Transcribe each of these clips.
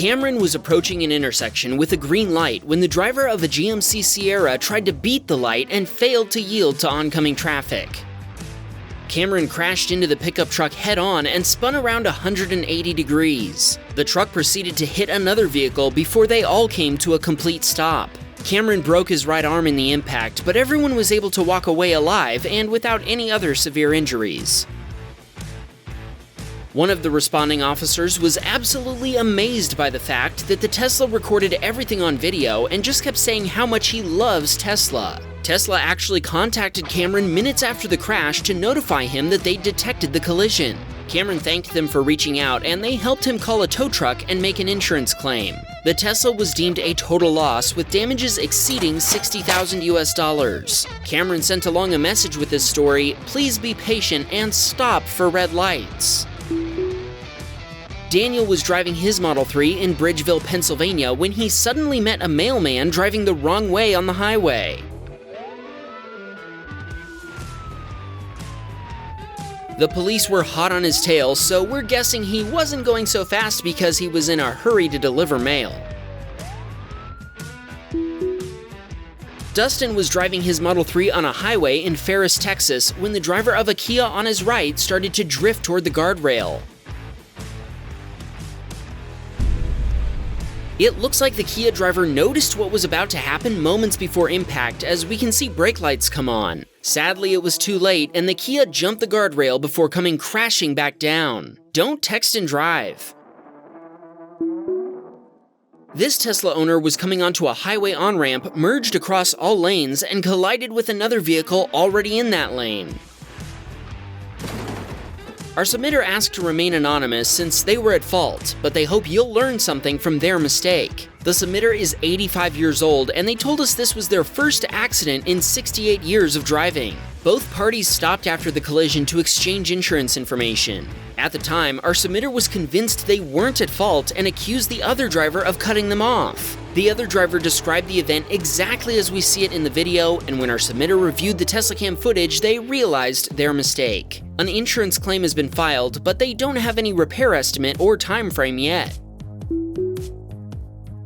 Cameron was approaching an intersection with a green light when the driver of a GMC Sierra tried to beat the light and failed to yield to oncoming traffic. Cameron crashed into the pickup truck head-on and spun around 180 degrees. The truck proceeded to hit another vehicle before they all came to a complete stop. Cameron broke his right arm in the impact, but everyone was able to walk away alive and without any other severe injuries. One of the responding officers was absolutely amazed by the fact that the Tesla recorded everything on video and just kept saying how much he loves Tesla. Tesla actually contacted Cameron minutes after the crash to notify him that they detected the collision. Cameron thanked them for reaching out and they helped him call a tow truck and make an insurance claim. The Tesla was deemed a total loss with damages exceeding $60,000. Cameron sent along a message with this story: "Please be patient and stop for red lights." Daniel was driving his Model 3 in Bridgeville, Pennsylvania when he suddenly met a mailman driving the wrong way on the highway. The police were hot on his tail, so we're guessing he wasn't going so fast because he was in a hurry to deliver mail. Dustin was driving his Model 3 on a highway in Ferris, Texas, when the driver of a Kia on his right started to drift toward the guardrail. It looks like the Kia driver noticed what was about to happen moments before impact, as we can see brake lights come on. Sadly, it was too late, and the Kia jumped the guardrail before coming crashing back down. Don't text and drive. This Tesla owner was coming onto a highway on-ramp, merged across all lanes, and collided with another vehicle already in that lane. Our submitter asked to remain anonymous since they were at fault, but they hope you'll learn something from their mistake. The submitter is 85 years old, and they told us this was their first accident in 68 years of driving. Both parties stopped after the collision to exchange insurance information. At the time, our submitter was convinced they weren't at fault and accused the other driver of cutting them off. The other driver described the event exactly as we see it in the video, and when our submitter reviewed the Teslacam footage, they realized their mistake. An insurance claim has been filed, but they don't have any repair estimate or time frame yet.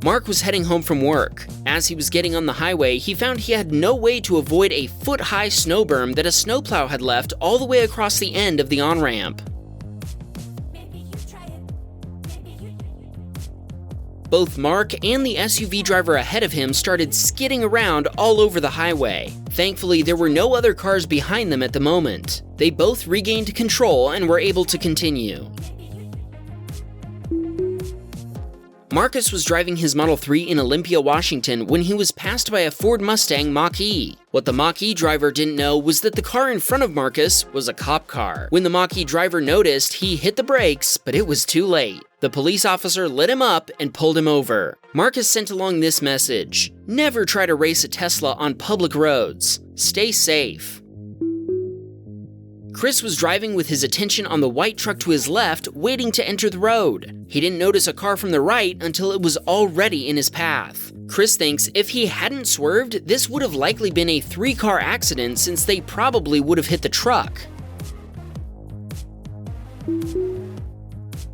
Mark was heading home from work. As he was getting on the highway, he found he had no way to avoid a foot-high snow berm that a snowplow had left all the way across the end of the on-ramp. Both Mark and the SUV driver ahead of him started skidding around all over the highway. Thankfully, there were no other cars behind them at the moment. They both regained control and were able to continue. Marcus was driving his Model 3 in Olympia, Washington when he was passed by a Ford Mustang Mach-E. What the Mach-E driver didn't know was that the car in front of Marcus was a cop car. When the Mach-E driver noticed, he hit the brakes, but it was too late. The police officer lit him up and pulled him over. Marcus sent along this message: "Never try to race a Tesla on public roads. Stay safe." Chris was driving with his attention on the white truck to his left, waiting to enter the road. He didn't notice a car from the right until it was already in his path. Chris thinks if he hadn't swerved, this would have likely been a 3-car accident since they probably would have hit the truck.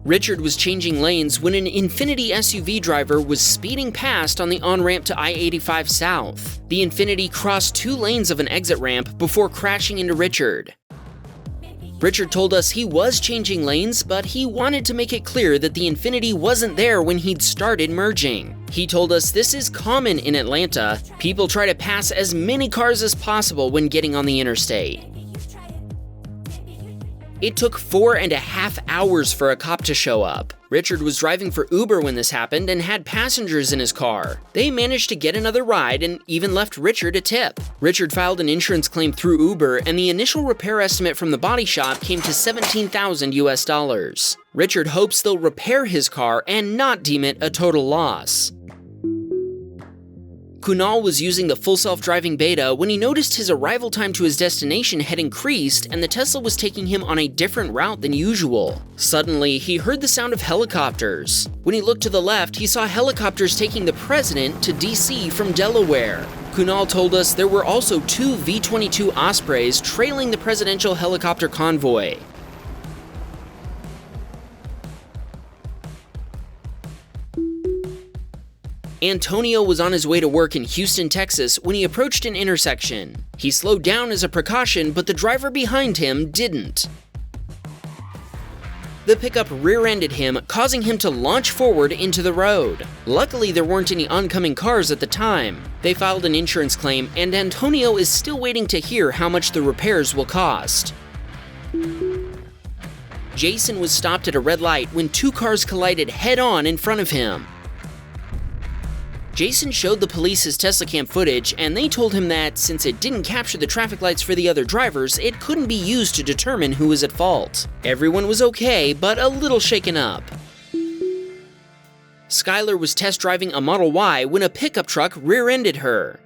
Richard was changing lanes when an Infiniti SUV driver was speeding past on the on-ramp to I-85 South. The Infiniti crossed 2 lanes of an exit ramp before crashing into Richard. Richard told us he was changing lanes, but he wanted to make it clear that the Infiniti wasn't there when he'd started merging. He told us this is common in Atlanta. People try to pass as many cars as possible when getting on the interstate. It took 4.5 hours for a cop to show up. Richard was driving for Uber when this happened and had passengers in his car. They managed to get another ride and even left Richard a tip. Richard filed an insurance claim through Uber, and the initial repair estimate from the body shop came to $17,000. Richard hopes they'll repair his car and not deem it a total loss. Kunal was using the full self-driving beta when he noticed his arrival time to his destination had increased and the Tesla was taking him on a different route than usual. Suddenly, he heard the sound of helicopters. When he looked to the left, he saw helicopters taking the president to DC from Delaware. Kunal told us there were also 2 V-22 Ospreys trailing the presidential helicopter convoy. Antonio was on his way to work in Houston, Texas when he approached an intersection. He slowed down as a precaution, but the driver behind him didn't. The pickup rear-ended him, causing him to launch forward into the road. Luckily, there weren't any oncoming cars at the time. They filed an insurance claim, and Antonio is still waiting to hear how much the repairs will cost. Jason was stopped at a red light when two cars collided head-on in front of him. Jason showed the police his Teslacam footage, and they told him that since it didn't capture the traffic lights for the other drivers, it couldn't be used to determine who was at fault. Everyone was okay, but a little shaken up. Skylar was test driving a Model Y when a pickup truck rear-ended her.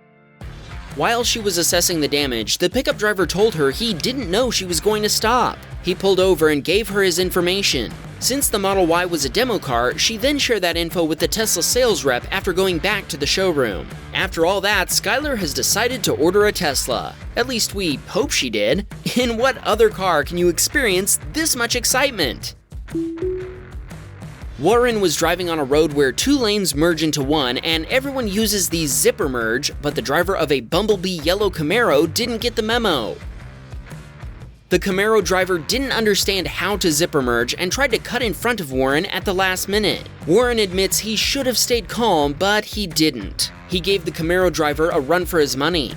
While she was assessing the damage, the pickup driver told her he didn't know she was going to stop. He pulled over and gave her his information. Since the Model Y was a demo car, she then shared that info with the Tesla sales rep after going back to the showroom. After all that, Skylar has decided to order a Tesla. At least we hope she did. In what other car can you experience this much excitement? Warren was driving on a road where two lanes merge into one, and everyone uses the zipper merge, but the driver of a Bumblebee yellow Camaro didn't get the memo. The Camaro driver didn't understand how to zipper merge and tried to cut in front of Warren at the last minute. Warren admits he should have stayed calm, but he didn't. He gave the Camaro driver a run for his money.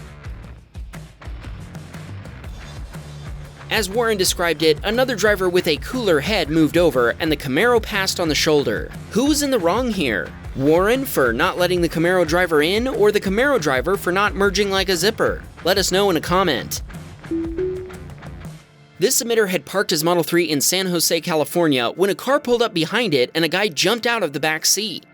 As Warren described it, another driver with a cooler head moved over and the Camaro passed on the shoulder. Who was in the wrong here? Warren for not letting the Camaro driver in, or the Camaro driver for not merging like a zipper? Let us know in a comment. This submitter had parked his Model 3 in San Jose, California when a car pulled up behind it and a guy jumped out of the back seat.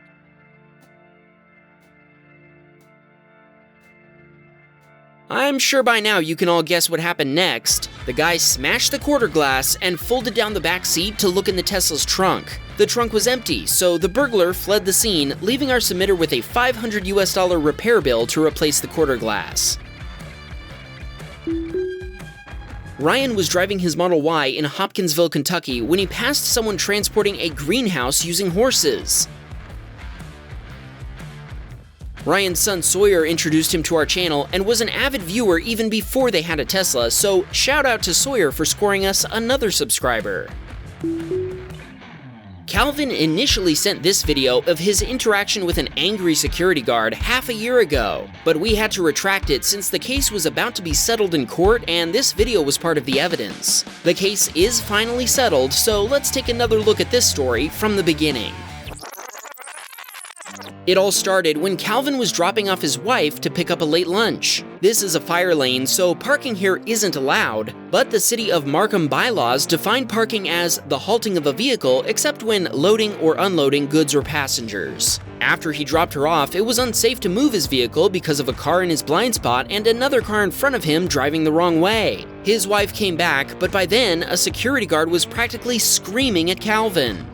I'm sure by now you can all guess what happened next. The guy smashed the quarter glass and folded down the back seat to look in the Tesla's trunk. The trunk was empty, so the burglar fled the scene, leaving our submitter with a $500 repair bill to replace the quarter glass. Ryan was driving his Model Y in Hopkinsville, Kentucky when he passed someone transporting a greenhouse using horses. Ryan's son Sawyer introduced him to our channel and was an avid viewer even before they had a Tesla, so shout out to Sawyer for scoring us another subscriber. Calvin initially sent this video of his interaction with an angry security guard half a year ago, but we had to retract it since the case was about to be settled in court and this video was part of the evidence. The case is finally settled, so let's take another look at this story from the beginning. It all started when Calvin was dropping off his wife to pick up a late lunch. This is a fire lane, so parking here isn't allowed, but the city of Markham bylaws define parking as the halting of a vehicle except when loading or unloading goods or passengers. After he dropped her off, it was unsafe to move his vehicle because of a car in his blind spot and another car in front of him driving the wrong way. His wife came back, but by then, a security guard was practically screaming at Calvin.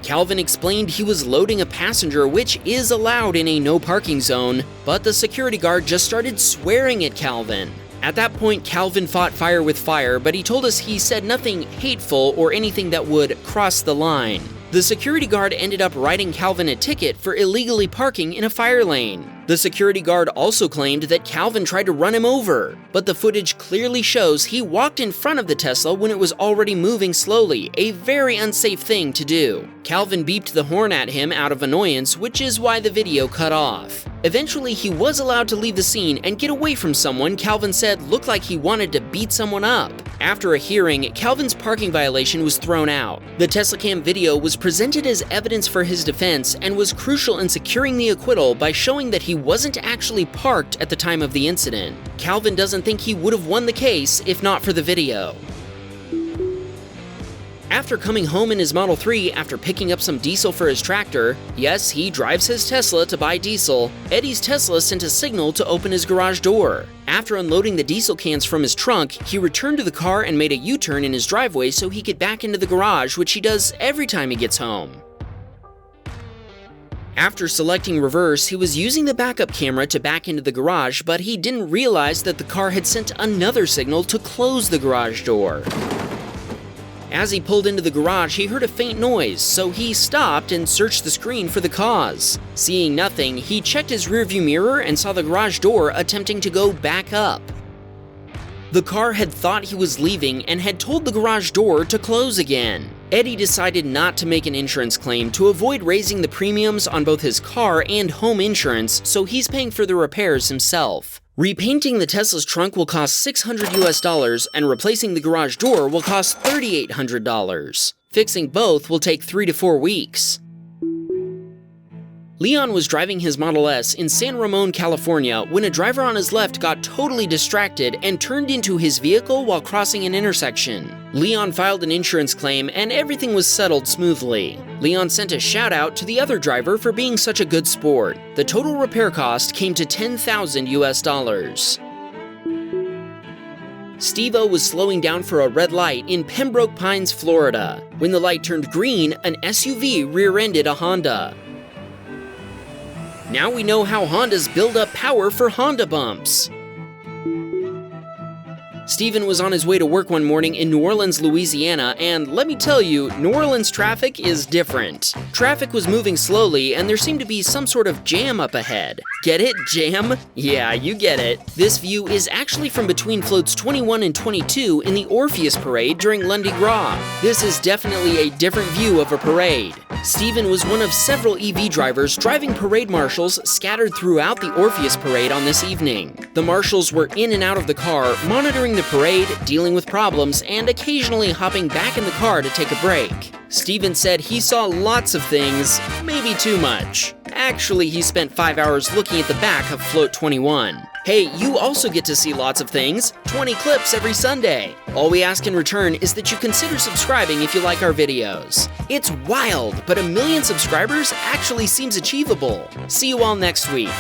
Calvin explained he was loading a passenger, which is allowed in a no parking zone, but the security guard just started swearing at Calvin. At that point, Calvin fought fire with fire, but he told us he said nothing hateful or anything that would cross the line. The security guard ended up writing Calvin a ticket for illegally parking in a fire lane. The security guard also claimed that Calvin tried to run him over, but the footage clearly shows he walked in front of the Tesla when it was already moving slowly, a very unsafe thing to do. Calvin beeped the horn at him out of annoyance, which is why the video cut off. Eventually, he was allowed to leave the scene and get away from someone Calvin said looked like he wanted to beat someone up. After a hearing, Calvin's parking violation was thrown out. The Teslacam video was presented as evidence for his defense and was crucial in securing the acquittal by showing that he wasn't actually parked at the time of the incident. Calvin doesn't think he would have won the case if not for the video. After coming home in his Model 3 after picking up some diesel for his tractor, yes, he drives his Tesla to buy diesel, Eddie's Tesla sent a signal to open his garage door. After unloading the diesel cans from his trunk, he returned to the car and made a U-turn in his driveway so he could back into the garage, which he does every time he gets home. After selecting reverse, he was using the backup camera to back into the garage, but he didn't realize that the car had sent another signal to close the garage door. As he pulled into the garage, he heard a faint noise, so he stopped and searched the screen for the cause. Seeing nothing, he checked his rearview mirror and saw the garage door attempting to go back up. The car had thought he was leaving and had told the garage door to close again. Eddie decided not to make an insurance claim to avoid raising the premiums on both his car and home insurance, so he's paying for the repairs himself. Repainting the Tesla's trunk will cost $600 and replacing the garage door will cost $3,800. Fixing both will take 3 to 4 weeks. Leon was driving his Model S in San Ramon, California, when a driver on his left got totally distracted and turned into his vehicle while crossing an intersection. Leon filed an insurance claim and everything was settled smoothly. Leon sent a shout out to the other driver for being such a good sport. The total repair cost came to $10,000. Steve-O was slowing down for a red light in Pembroke Pines, Florida. When the light turned green, an SUV rear-ended a Honda. Now we know how Hondas build up power for Honda bumps. Steven was on his way to work one morning in New Orleans, Louisiana, and let me tell you, New Orleans traffic is different. Traffic was moving slowly, and there seemed to be some sort of jam up ahead. Get it? Jam? Yeah, you get it. This view is actually from between floats 21 and 22 in the Orpheus Parade during Lundi Gras. This is definitely a different view of a parade. Steven was one of several EV drivers driving parade marshals scattered throughout the Orpheus Parade on this evening. The marshals were in and out of the car, monitoring the parade, dealing with problems, and occasionally hopping back in the car to take a break. Steven said he saw lots of things, maybe too much. Actually, he spent 5 hours looking at the back of Float 21. Hey, you also get to see lots of things, 20 clips every Sunday. All we ask in return is that you consider subscribing if you like our videos. It's wild, but 1 million subscribers actually seems achievable. See you all next week.